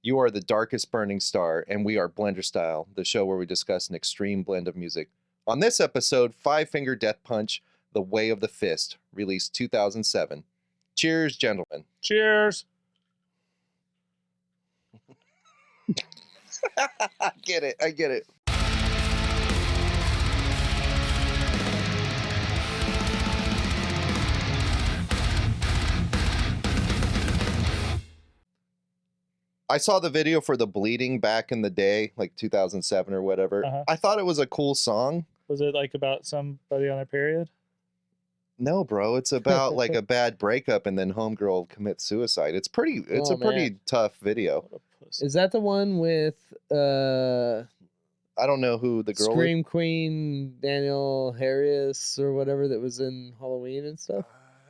You are the darkest burning star, and we are Blenderstyle, the show where we discuss an extreme blend of music. On this episode, Five Finger Death Punch, The Way of the Fist, released 2007. Cheers, gentlemen. Cheers. I get it. I saw the video for The Bleeding back in the day, like 2007 or whatever. I thought it was a cool song. Was it like about somebody on their period? No, bro. It's about like a bad breakup and then homegirl commits suicide. It's a pretty tough video. Is that the one with I don't know who the girl Scream Queen Danielle Harris or whatever that was in Halloween and stuff?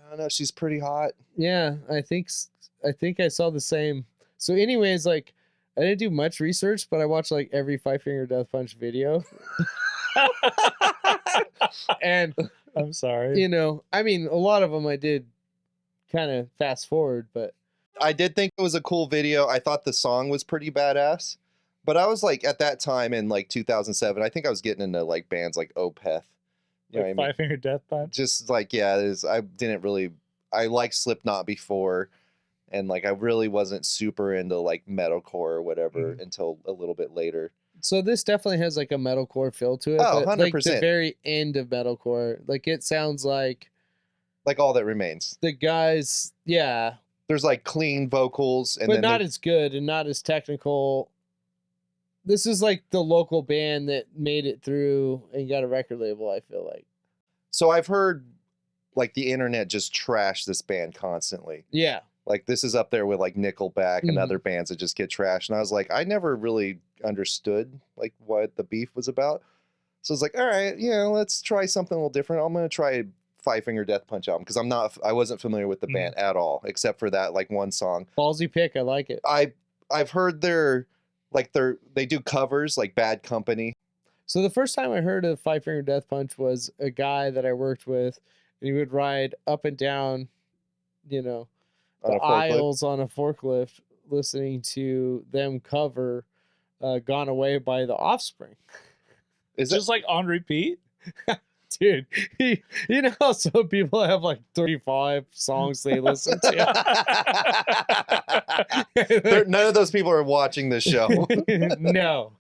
I don't know. She's pretty hot. Yeah, I think I saw the same. So anyways, like, I didn't do much research, but I watched like every Five Finger Death Punch video. And I'm sorry. You know, I mean, a lot of them I did kind of fast forward, but I did think it was a cool video. I thought the song was pretty badass. But I was like, at that time in like 2007, I think I was getting into like bands like Opeth. You know what I mean? Five Finger Death Punch? Just like, yeah, I liked Slipknot before. And like, I really wasn't super into like metalcore or whatever until a little bit later. So this definitely has like a metalcore feel to it. Oh, but 100%. like the very end of metalcore, like it sounds like All That Remains. The guys, yeah. There's like clean vocals, but not as good and not as technical. This is like the local band that made it through and got a record label, I feel like. So I've heard like the internet just trash this band constantly. Yeah. Like this is up there with like Nickelback and other bands that just get trashed. And I was like, I never really understood like what the beef was about. So I was like, all right, let's try something a little different. I'm going to try Five Finger Death Punch album because I wasn't familiar with the band at all, except for that like one song. Ballsy pick, I like it. I've heard they do covers like Bad Company. So the first time I heard of Five Finger Death Punch was a guy that I worked with, and he would ride up and down, the aisles on a forklift, listening to them cover "Gone Away" by The Offspring. Is it just like on repeat? Dude, you know how some people have like 35 songs they listen to? None of those people are watching this show. No.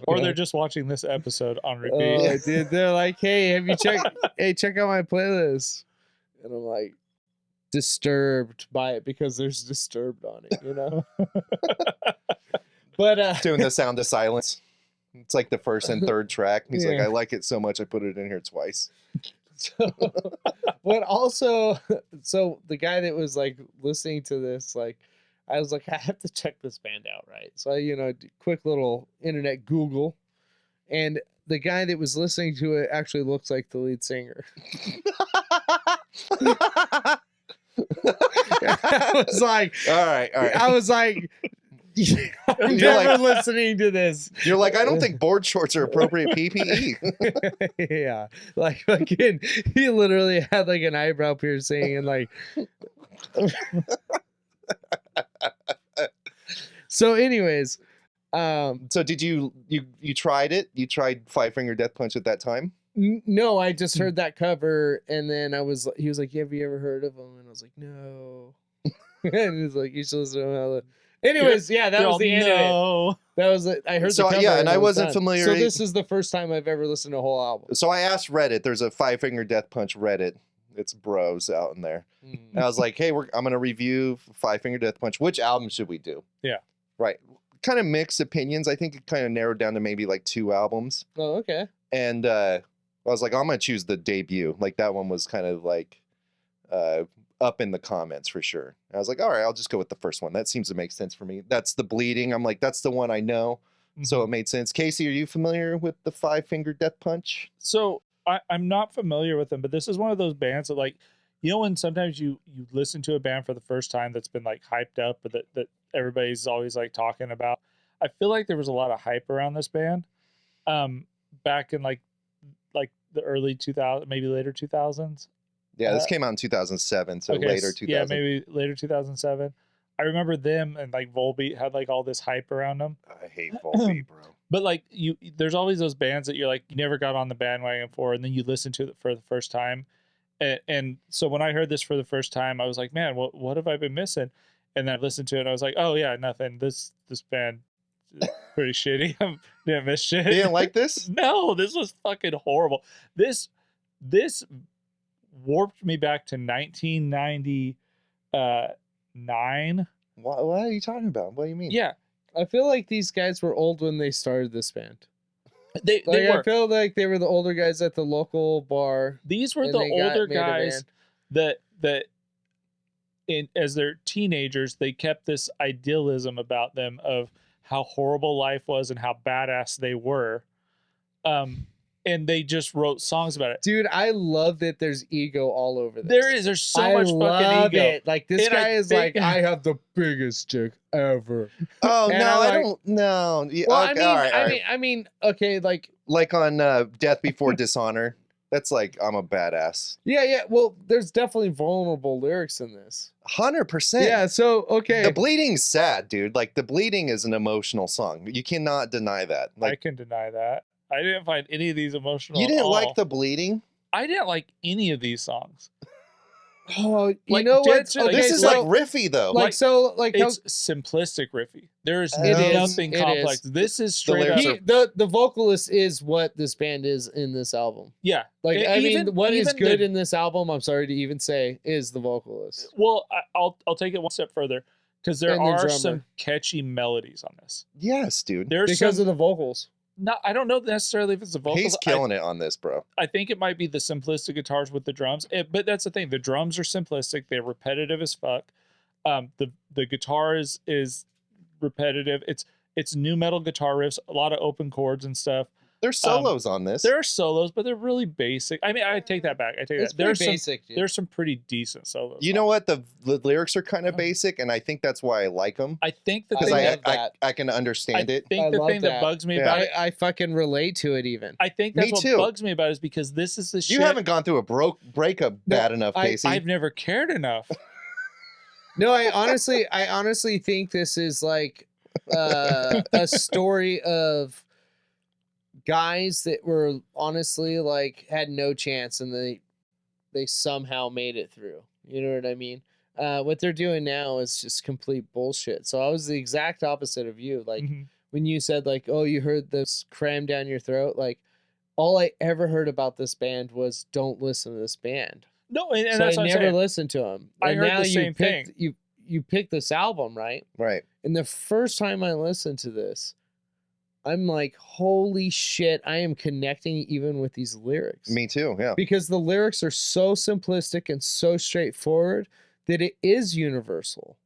Or they're just watching this episode on repeat. Oh, dude, they're like, hey, check out my playlist. And I'm like, disturbed by it because there's Disturbed on it, But doing the sound of silence. It's like the first and third track. He's like, I like it so much I put it in here twice. But also, so the guy that was like listening to this, like, I was like, I have to check this band out, right? So I, quick little internet Google, and the guy that was listening to it actually looks like the lead singer. I was like, all right. I was like, I'm never listening to this. You're like, I don't think board shorts are appropriate PPE. Yeah, like fucking, he literally had like an eyebrow piercing and like. So, anyways, so did you tried it? You tried Five Finger Death Punch at that time? No, I just heard that cover, and then he was like, have you ever heard of them? And I was like, no. And he's like, you should listen to them. Anyways, that was the end of it. That was it. I heard the cover. Yeah, and I wasn't familiar. So this is the first time I've ever listened to a whole album. So I asked Reddit. There's a Five Finger Death Punch Reddit. It's bros out in there. And I was like, hey, I'm going to review Five Finger Death Punch. Which album should we do? Yeah. Right. Kind of mixed opinions. I think it kind of narrowed down to maybe like 2 albums. Oh, okay. And I was like, I'm going to choose the debut. Like that one was kind of like up in the comments for sure. And I was like, all right, I'll just go with the first one. That seems to make sense for me. That's The Bleeding. I'm like, that's the one I know. So it made sense. Casey, are you familiar with the Five Finger Death Punch? So I'm not familiar with them, but this is one of those bands that, like, when sometimes you listen to a band for the first time that's been like hyped up, but that everybody's always like talking about. I feel like there was a lot of hype around this band back in like the early 2000s, maybe later 2000s. Yeah, this came out in 2007, so okay, later 2000. Yeah, maybe later 2007. I remember them and like Volbeat had like all this hype around them. I hate Volbeat, bro. But like there's always those bands that you're like you never got on the bandwagon for, and then you listen to it for the first time. And so when I heard this for the first time, I was like, man, what have I been missing? And then I listened to it and I was like, oh yeah, nothing. This band is pretty shitty. I didn't miss shit. You didn't like this? No, this was fucking horrible. This warped me back to 1999. What are you talking about? What do you mean? Yeah. I feel like these guys were old when they started this band. They Like, were. I feel like they were the older guys at the local bar. These were and the they got older made a guys that as their teenagers, they kept this idealism about them of how horrible life was and how badass they were. And they just wrote songs about it. Dude, I love that there's ego all over this. There's so I much love fucking ego. it. Like, this And guy I is think- like, I have the biggest dick ever. Oh And no, I'm I like- don't. No. Yeah, Well, okay, all right. I mean, okay, like, Like on Death Before Dishonor. That's like I'm a badass. yeah. Well, there's definitely vulnerable lyrics in this. 100%. Yeah. So okay. The bleeding's sad, dude. Like the bleeding is an emotional song. You cannot deny that. I Like can deny that. I didn't find any of these emotional. you at didn't all. like the bleeding. I didn't like any of these songs. Oh, you Like, know dead what? serious, Okay, This is so, like riffy though. like so like how, It's simplistic riffy. There's It is, nothing it complex. is. This is straight lyrics up. the vocalist is what this band is in this album. Yeah. Like I Even- mean, what is even good the- in this album? I'm sorry to even say is the vocalist. Well, I'll take it one step further because there And the are drummer. some catchy melodies on this. Yes, dude. There's Because some. of the vocals. I don't know necessarily if it's the vocals. He's killing it on this, bro. I think it might be the simplistic guitars with the drums. But that's the thing. The drums are simplistic. They're repetitive as fuck. The guitar is repetitive. It's new metal guitar riffs, a lot of open chords and stuff. There's solos on this. There are solos, but they're really basic. I mean, I take that back. I take It's that. pretty basic, dude. There's some pretty decent solos. You know what? The lyrics are kind of basic, and I think that's why I like them. I think the Because thing love that that. I can understand I it. think I the love thing that that. bugs me Yeah. about it. I fucking relate to it even. I think that's Me what too. bugs me about it is because this is the shit. You haven't gone through a breakup bad enough, Casey. I've never cared enough. No, I honestly think this is like a story of guys that were honestly like had no chance and they somehow made it through. You know what I mean? What they're doing now is just complete bullshit. So I was the exact opposite of you. Like Mhm. when you said like, oh, you heard this cram down your throat, like all I ever heard about this band was don't listen to this band. No, and So that's I what I'm never saying. listened to them. I And heard now the same picked, thing. You picked this album, right? Right. And the first time I listened to this, I'm like, holy shit, I am connecting even with these lyrics. Me too. Yeah. Because the lyrics are so simplistic and so straightforward that it is universal.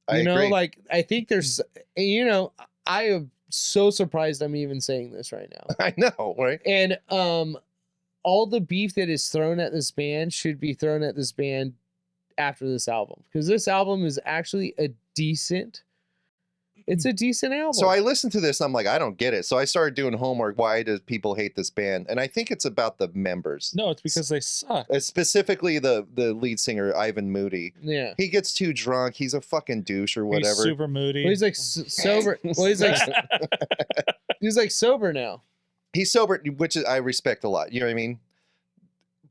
I You know, agree. like I think there's, you know, I am so surprised I'm even saying this right now. I know, right? And all the beef that is thrown at this band should be thrown at this band after this album, because this album is actually a decent album. So I listened to this. I'm like, I don't get it. So I started doing homework. Why do people hate this band? And I think it's about the members. No, it's because they suck. Specifically the lead singer, Ivan Moody. yeah. He gets too drunk. He's a fucking douche or whatever. He's super moody. Well, he's like sober. Well, he's like sober now. He's sober, which I respect a lot. You know what I mean?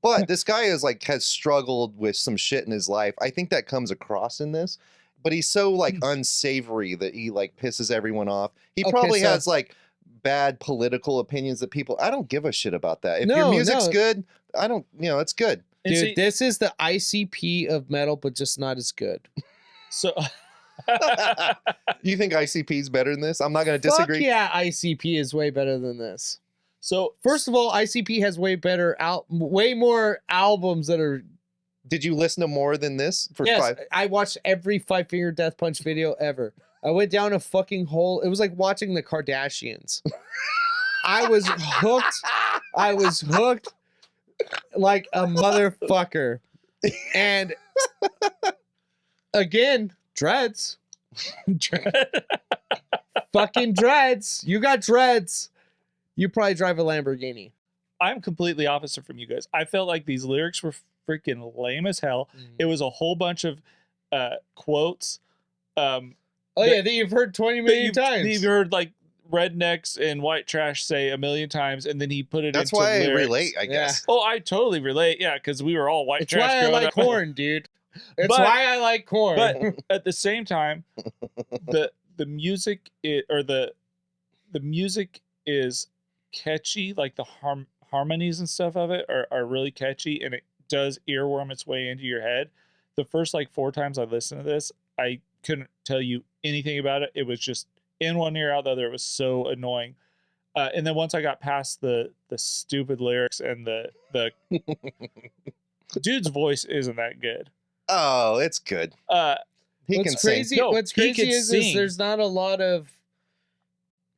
But this guy has struggled with some shit in his life. I think that comes across in this. But he's so like unsavory that he like pisses everyone off. He Okay, probably so- has like bad political opinions that people. I don't give a shit about that. If your No, music's no. good, I don't. It's good. And Dude, see, this is the ICP of metal, but just not as good. so You think ICP's better than this? I'm not going to disagree. Fuck yeah, ICP is way better than this. so First of all, ICP has way more albums that are. Did you listen to more than this for Yes, 5? I watched every Five Finger Death Punch video ever. I went down a fucking hole. It was like watching the Kardashians. I was hooked. I was hooked like a motherfucker. And again, dreads. Fucking dreads. You got dreads. You probably drive a Lamborghini. I'm completely opposite from you guys. I felt like these lyrics were freaking lame as hell. It was a whole bunch of quotes Oh yeah, that you've heard 20 million times. You've heard like rednecks and white trash say a million times, and then he put it That's into why lyrics. I relate, I guess. Oh, I totally relate. Yeah, because we were all white It's trash. why I like corn, dude. It's why I like corn. But at the same time, the music the music is catchy. Like the harmonies and stuff of it are really catchy, and it does earworm its way into your head. The first like 4 times I listened to this, I couldn't tell you anything about it. It was just in one ear, out the other. It was so annoying. And then once I got past the stupid lyrics and the dude's voice isn't that good. Oh, it's good. He what's can crazy? sing. No, what's he crazy can is sing. there's not a lot of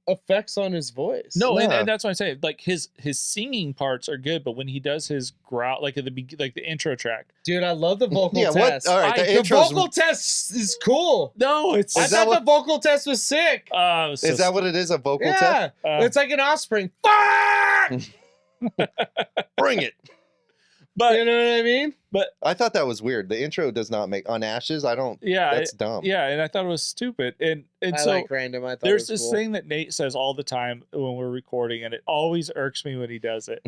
effects on his voice. No, Yeah. and that's what I'm saying. Like his singing parts are good, but when he does his growl, like at the like the intro track, dude, I love the vocal Yeah, test. what? All right, The vocal test is cool. no, it's I thought the vocal test was sick. Is that what it is? A vocal test? Yeah, it's like an offspring. Fuck! Bring it. But You know what I mean? but I thought that was weird. The intro does not make on Ashes. I don't. yeah, That's dumb. yeah, and I thought it was stupid. And I so like random. I thought there's it was this cool. thing that Nate says all the time when we're recording, and it always irks me when he does it.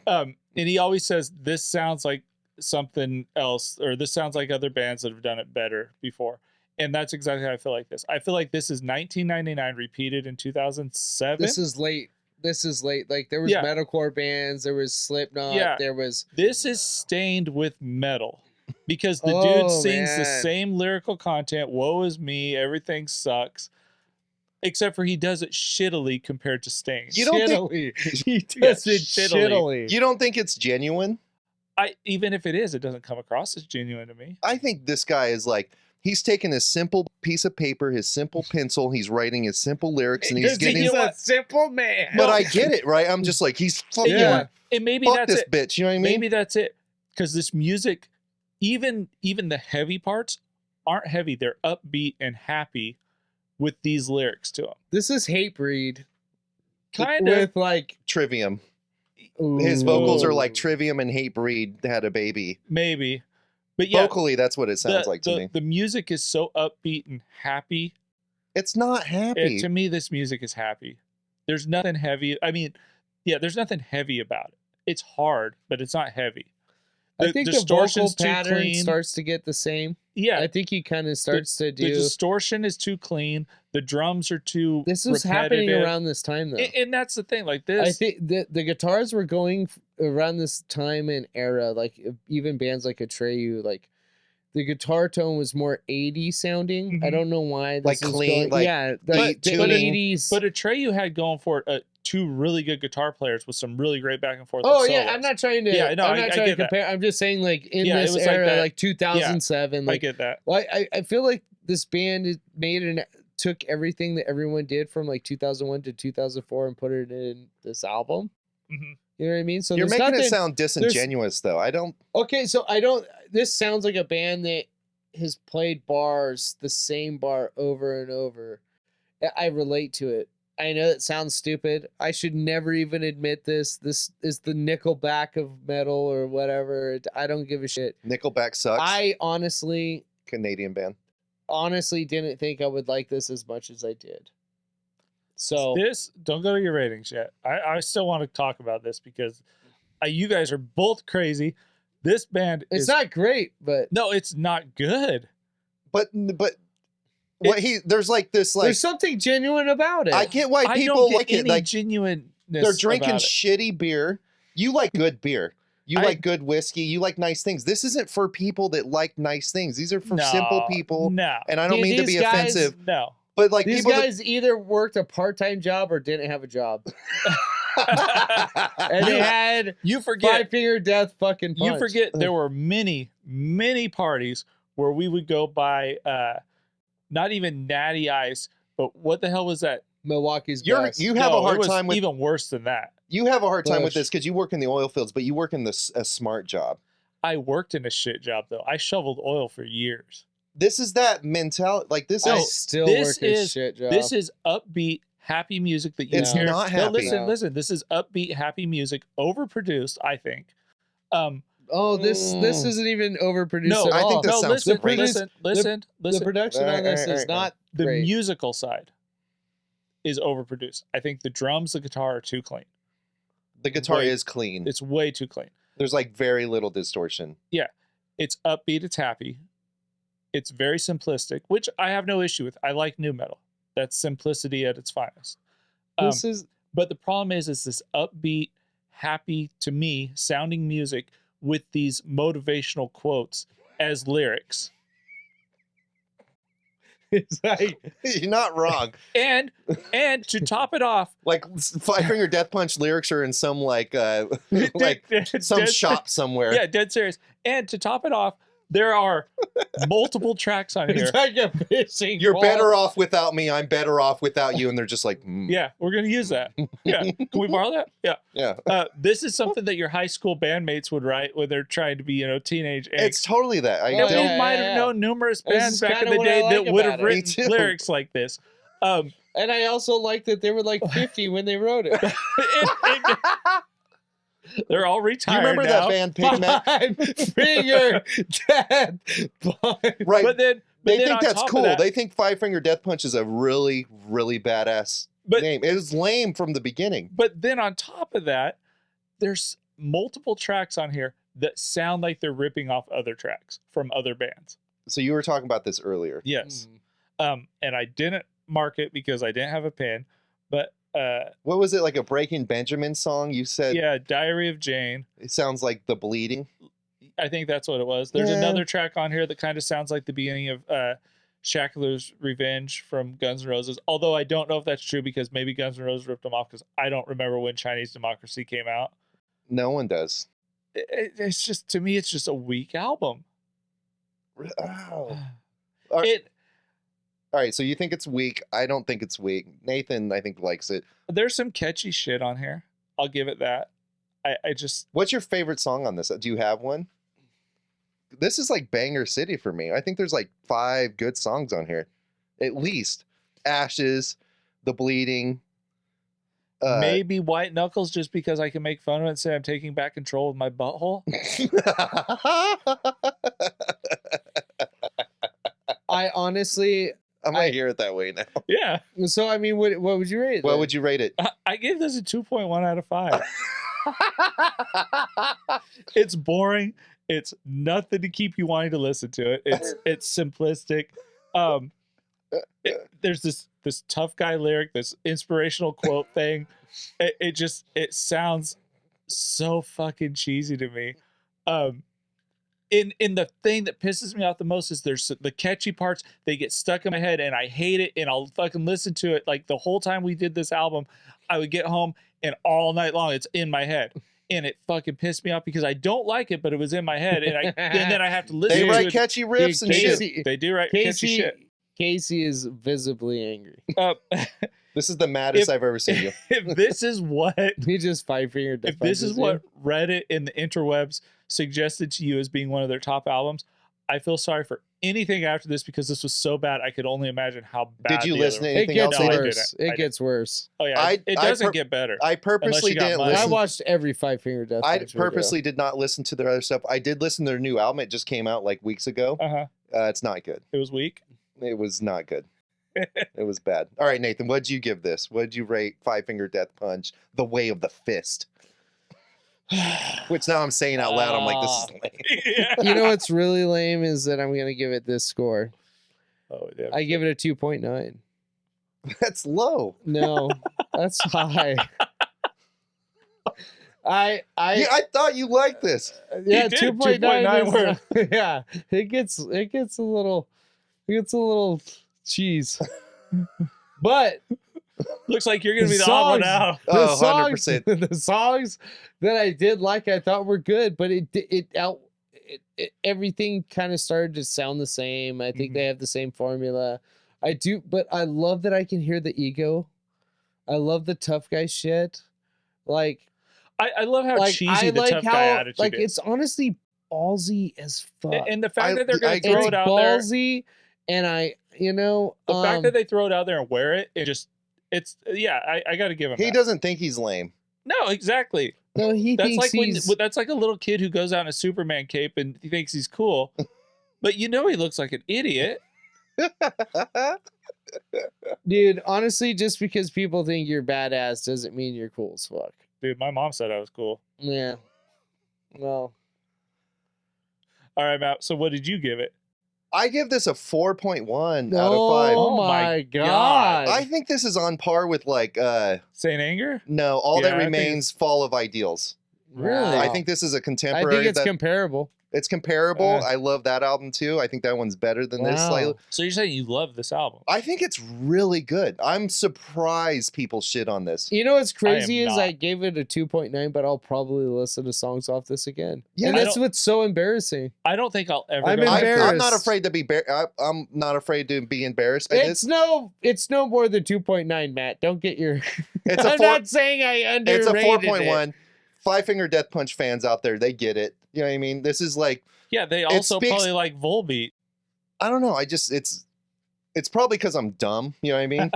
And he always says, "This sounds like something else," or "This sounds like other bands that have done it better before." And that's exactly how I feel like this. I feel like this is 1999 repeated in 2007. This is late. Like there was Yeah. metalcore bands, there was Slipknot, Yeah. there was. This is stained with metal because the dude Oh, sings the man. same lyrical content. Woe is me. Everything sucks. Except for he does it shittily compared to Stain. You don't think- Shittily. He Yeah, does it shittily. shittily. You don't think it's genuine? Even if it is, it doesn't come across as genuine to me. I think this guy is like, he's taking a simple piece of paper, his simple pencil, he's writing his simple lyrics, and he's Because getting. he's You know a what? simple man. But I get it, right? I'm just like, he's fucking. Yeah. And maybe Fuck that's this it. bitch. You know what I mean? Maybe that's it. Because this music, even the heavy parts aren't heavy. They're upbeat and happy with these lyrics to them. This is Hatebreed Kind of. with like Trivium. His vocals are like Ooh. Trivium and Hatebreed had a baby. Maybe. But yeah, Vocally, that's what it sounds like to me. the music is so upbeat and happy. It's not happy. To me, this music is happy. There's nothing heavy. I mean, yeah, there's nothing heavy about it. It's hard, but it's not heavy. I think the vocal distortion's too pattern clean. starts to get the same. Yeah, I think he kind of starts to the do. distortion is too clean. The drums are too. This was happening repetitive. around this time, though. And that's the thing. Like this, I think the guitars were going around this time and era. Like even bands like Atreyu, like the guitar tone was more 80s sounding. I Mhm. don't know why. This Like was clean, going, like yeah, beat like the tuning. 80s. but Atreyu had going for it, 2 really good guitar players with some really great back and forth. Oh solos. yeah, I'm not trying to. Yeah, no, I'm I not trying to get that. compare. I'm just saying, like in Yeah, it this was like era, that. like 2007, I like get that. well, I feel like this band took everything that everyone did from like 2001 to 2004 and put it in this album. Mhm. You know what I mean? So You're there's making nothing, it sound disingenuous, though. I don't. okay. So I don't. This sounds like a band that has played bars, the same bar over and over. I relate to it. I know it sounds stupid. I should never even admit this. This is the Nickelback of metal or whatever. I don't give a shit. Nickelback sucks. I honestly Canadian band. didn't think I would like this as much as I did. So This, don't go to your ratings yet. I still want to talk about this because you guys are both crazy. This band it's is not great, but no, it's not good. But what there's like this like there's something genuine about it. I get why I people don't get like it. any Like genuineness. they're drinking about it. shitty beer. You like good beer. You like good whiskey. You like nice things. This isn't for people that like nice things. These are for simple people. No, And I don't Dude, mean to be these guys- offensive, no. but like These people guys either worked a part-time job or didn't have a job, and they had You forget. five-finger death fucking punch. You forget there were many parties where we would go buy not even Natty Ice, but what the hell was that? Milwaukee's You're- best. you have No, a hard it was time with even worse than that. you have a hard time with Bush. this because you work in the oil fields, but you work in a smart job. I worked in a shit job though. I shoveled oil for years. This is that mentality. Like this I is still this work a is- shit job. This is upbeat, happy music that you It's hear. not No, happy. listen, No. listen. This is upbeat, happy music, overproduced. I think. Oh, this isn't even overproduced No, at all. I think this sounds listen, great. listen. The production on this is not The great. musical side is overproduced. I think the drums, the guitar are too clean. The guitar Way- is clean. It's way too clean. There's like very little distortion. It's upbeat, it's happy. It's very simplistic, which I have no issue with. I like new metal. That's simplicity at its finest. This is But the problem is this upbeat, happy to me sounding music with these motivational quotes as lyrics. it's like You're not wrong. And to top it off, Like Five Finger Death Punch lyrics are in some like some shop somewhere. Yeah, dead serious. And to top it off, there are multiple tracks on here. it's like a fishing You're pole. better off without me. I'm better off without you. And they're just like, Yeah, we're gonna use that. Yeah, can we borrow that? Yeah. yeah. This is something that your high school bandmates would write when they're trying to be, teenage angst. It's totally that. I And don't. we might have known numerous This bands is back in kinda the what I day like that would have about it. Me written too. lyrics like this. And I also like that they were like 50 when they wrote it. They're all Do you retired remember now. that band Pigment? Five Finger Death Punch. Right. But then They on think that's top of cool. that- They think Five Finger Death Punch is a really, really badass name. It was lame from the beginning. But then on top of that, there's multiple tracks on here that sound like they're ripping off other tracks from other bands. So you were talking about this earlier. Yes. And I didn't mark it because I didn't have a pen, but What was it, like a Breaking Benjamin song? You said yeah, Diary of Jane. it sounds like The Bleeding. I think that's what it was. There's Yeah. another track on here that kind of sounds like the beginning of Shackler's Revenge from Guns N' Roses. Although I don't know if that's true because maybe Guns N' Roses ripped them off because I don't remember when Chinese Democracy came out. No one does. It's just, to me, it's just a weak album. Oh. All right, so you think it's weak. I don't think it's weak. Nathan, I think, likes it. There's some catchy shit on here. I'll give it that. I just... What's your favorite song on this? Do you have one? This is like Banger City for me. I think there's like 5 good songs on here. At least. Ashes, The Bleeding. Maybe White Knuckles just because I can make fun of it and say I'm taking back control of my butthole. I honestly, I might hear it that way now. Yeah. so I mean, what would you rate it? What would you rate it? I gave this a 2.1 out of 5. It's boring. It's nothing to keep you wanting to listen to it. It's simplistic. There's this tough guy lyric, this inspirational quote thing. It sounds so fucking cheesy to me. In the thing that pisses me off the most is there's the catchy parts, they get stuck in my head and I hate it, and I'll fucking listen to it. Like the whole time we did this album, I would get home and all night long it's in my head. And it fucking pissed me off because I don't like it, but it was in my head, and then I have to listen They to write it. catchy riffs and shit. Casey, They do write catchy shit. Casey is visibly angry. This is the maddest I've ever seen you. If this is what He just Five Finger Death if this is Punches what Reddit and the interwebs suggested to you as being one of their top albums, I feel sorry for anything after this because this was so bad. I could only imagine how bad. Did you the listen other to It anything gets else? No, I worse. didn't. It gets worse. Oh yeah, it doesn't get better. I purposely Unless you got didn't money. I listen. watched every Five Finger Death I Punch video. purposely did not listen to their other stuff. I did listen to their new album. It just came out like weeks ago. It's not good. It was weak. It was not good. It was bad. All right, Nathan, what'd you give this? What'd you rate Five Finger Death Punch, The Way of the Fist? Which now I'm saying out loud, I'm like, this is lame. Yeah. You know what's really lame is that I'm gonna give it this score. Oh yeah. I give it a 2.9. That's low. No, that's high. I Yeah, I thought you liked this. yeah, did, 2.9 2.9 is, yeah, it gets a little cheese. But Looks like you're gonna be The the odd one songs- out. Oh, the songs, 100%. the songs that I did like, I thought were good, but everything kind of started to sound the same. I think they have the same formula. I do, but I love that I can hear the ego. I love the tough guy shit. Like, I love how like cheesy I the like tough how guy attitude like is. it's honestly ballsy as fuck. And the fact that they're I gonna throw it's it out there. ballsy, and The fact that they throw it out there and wear it, I got to give him He that. doesn't think he's lame. No, exactly. No, he That's thinks like when he's. that's like a little kid who goes out in a Superman cape and he thinks he's cool, but he looks like an idiot. Dude, honestly, just because people think you're badass doesn't mean you're cool as fuck. Dude, my mom said I was cool. Yeah. Well. All right, Matt. So what did you give it? I give this a 4.1 out of 5. Oh my god. I think this is on par with like Saint Anger? no, All Yeah, That I think Remains, Fall of Ideals. Really? I think this is a I contemporary. think it's comparable. It's comparable. I love that album too. I think that one's better than this slightly. So you're saying you love this album? I think it's really good. I'm surprised people shit on this. You know what's crazy is not. I gave it a 2.9, but I'll probably listen to songs off this again. Yeah, and I that's what's so embarrassing. I don't think I'll ever. I'm go back. embarrassed. I'm not afraid to be. I'm not afraid to be embarrassed by It's this. no more than 2.9, Matt. Don't get your. It's a I'm four, not saying I underrated It's a it. 4.1. Five Finger Death Punch fans out there, they get it. You know what I mean? This is like. Yeah, they also speaks- probably like Volbeat. I don't know. It's probably because I'm dumb. You know what I mean?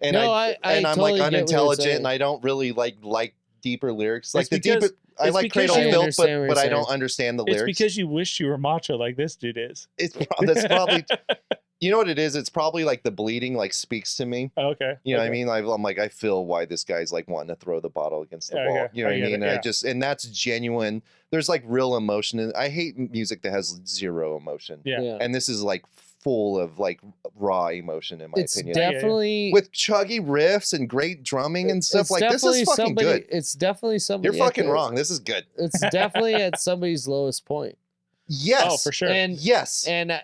And No, I'm totally like get what you're unintelligent, saying. and I don't really like deeper lyrics. Like It's because- I it's like because Cradle you Filth, understand what but you're I don't saying. understand the It's lyrics. because you wish you were macho like this dude is. That's probably. You know what it is? It's probably like the bleeding like speaks to me. Okay. You know what I okay. mean? I'm like, I feel why this guy's like wanting to throw the bottle against the Yeah, wall. yeah, You know what I I get mean? it, And and that's genuine. There's like real emotion. And I hate music that has zero emotion. Yeah. And this is like full of like raw emotion in my It's opinion. definitely With chuggy riffs and great drumming and stuff. it's Like this is definitely fucking good. It's definitely somebody. You're fucking wrong. This is good. It's definitely at somebody's lowest point. Yes. Oh, for sure. And Yes. and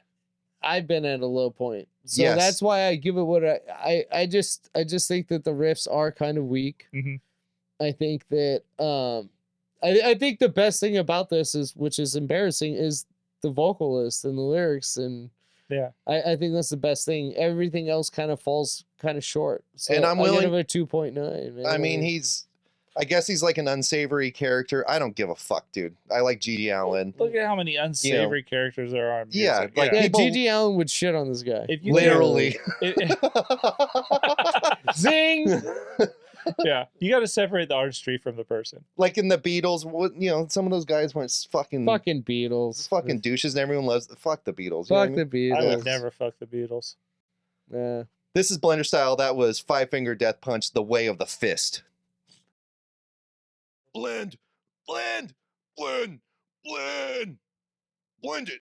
I've been at a low point, so Yes. that's why I give it what I just think that the riffs are kind of weak. Mhm. I think that I think the best thing about this is, which is embarrassing, is the vocalist and the lyrics, and Yeah. I think that's the best thing. Everything else kind of falls kind of short. So And I'm I willing- give it a 2.9. I mean, I guess he's like an unsavory character. I don't give a fuck, dude. I like G.G. Allen. Look at how many unsavory characters there are. In music. Yeah, like- yeah, people- G.G. Allen would shit on this guy. If you Literally. Zing. yeah, you got to separate the artistry from the person. Like in the Beatles, some of those guys went fucking Beatles. fucking douches, and everyone loves. Fuck the Beatles. You know what I Fuck mean? the Beatles. I would never fuck the Beatles. Yeah. This is Blenderstyle. That was Five Finger Death Punch, The Way of the Fist. Blend, blend, blend, blend, blend it.